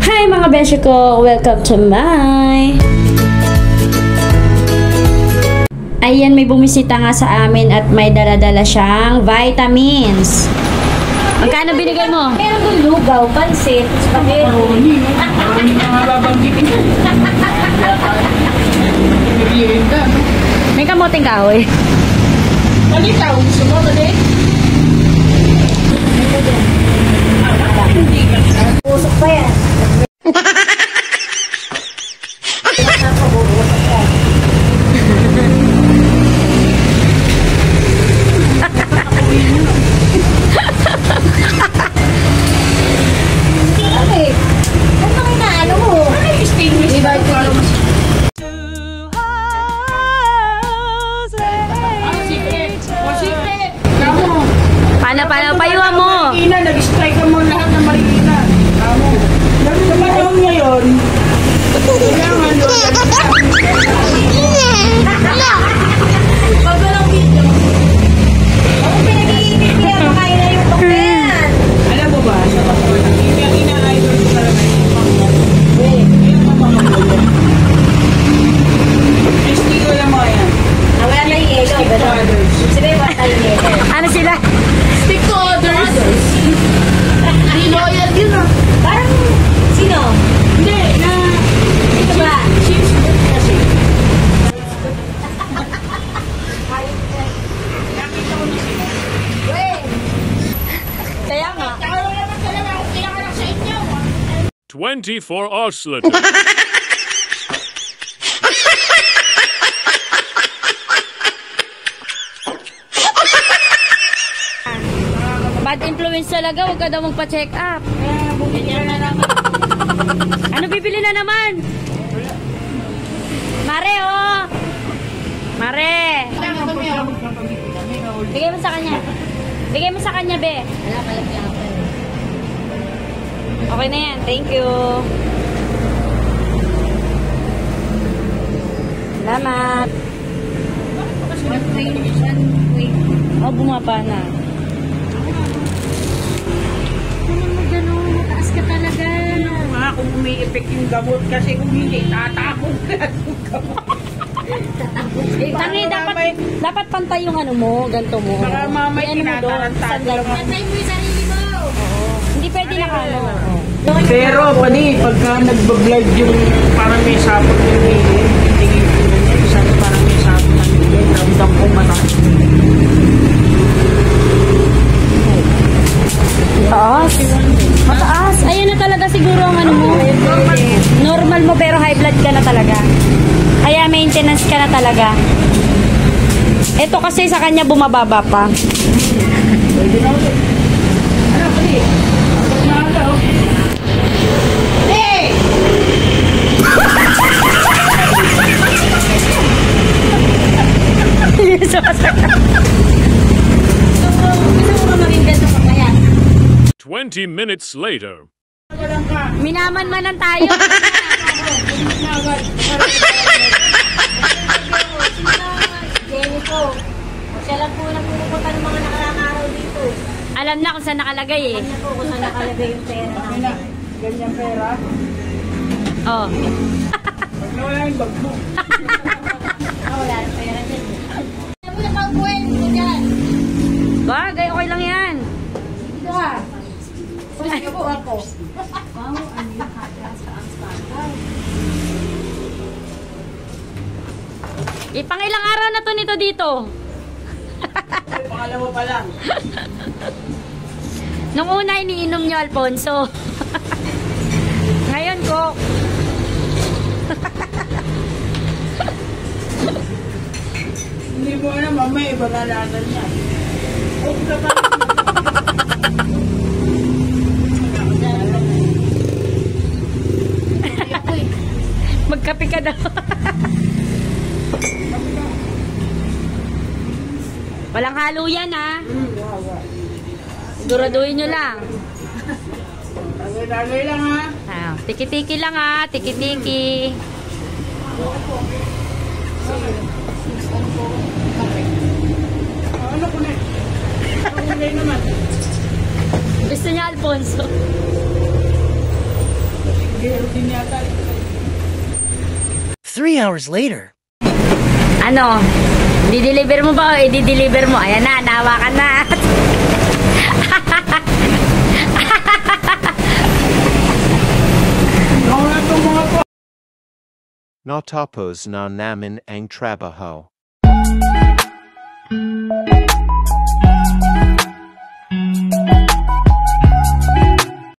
Hi mga beshi ko! Welcome to my... Ayan, may bumisita nga sa amin at may dala-dala siyang vitamins. Magkano binigay mo? Meron doon lugaw, pansit, spaghetti. May kamuting kahoy. Malitaw, gusto mo ba din? Pusok pa yan. Paano, payuhan mo? Marikina, nag-strike mo lahat ng Marikina. Tamo. Sa panahon ngayon, kailangan doon. Pag walang video. Ako pinag-iinit niya, makain na yung pakyan. Alam mo ba, sa panahon, ina-idol ko talaga yung pakyan. Kaya mamakamulo. Testigo lang mga yan. Wala na yung yelo. Stick to others. Sila yung wala yung yelo. Ano sila? Stick to others. Hindi loyal yun ah. Parang, sino? Hindi, na... Ito ba? She's kasi. Nakita ko na sila. Wait. Kaya nga. Tawag naman talaga ako pinakanak sa inyo. 24 hours later. Bad influence talaga, huwag ka daw magpa-check up. Ano bibili na naman? Mare, oh! Mare! Bigay mo sa kanya. Bigay mo sa kanya, be. Wala pala niya ako. Okay na yan, thank you. Salamat. Oh, bumaba na. Mataas ka talaga. Nga, kung umi-effect yung gamot kasi kung hindi, tatakot ka yung gamot. Tangi, dapat pantay yung ano mo, ganito mo. Baka mamay May ano mo doon, tinatarantado lang ako. Patay mo yung sarili mo. Hindi pwede na ano. Pero pwede, pagka nagbablog yung parang may sapot yung tingin ko niya, isang parang may sapot ng bigay, ramdam ko mataas. Mataas. Mataas. Ayun na talaga siguro ang ano mo. Normal mo pero high blood ka na talaga. Kaya maintenance ka na talaga. Ito kasi sa kanya bumababa pa. Pwede na ulit. Ano, pwede? Pag naaga, oh. Hey! Gusto mo mag-invest ng papaya? 20 minutes later. Minaman-manan tayo. Jenny po. Siya lang po na pumupunta ng mga nakaraang araw dito. Alam na kung saan nakalagay eh. Kanya po kung saan nakalagay yung pera namin. Ganyan pera. Oh. Pag nawala yung bag mo. Wala na pera dyan. Ano mo na pag-buwan mo dyan? Bagay, okay lang yan. Dito ha. Pwede po ako. Ipangilang araw na to nito dito. Pangalawa pa lang. Nung una iniinom nyo, Alfonso. Ngayon ko. Hindi mo alam, mamaya iba na lahat niya. Huwag ka pa. Magkape ka daw. Walang halo yan ha. Siguraduhin nyo lang. Tagay-tagay lang ha. Ah, tiki-tiki lang ha. Tiki-tiki. Ano ko na? Ano naman? Gusto niya Alfonso. Gero din yata. 3 hours later. Ano? Di-deliver mo ba o i-deliver mo? Ayan na, nahawakan na. Ako nga itong mga po. Natapos na namin ang trabaho.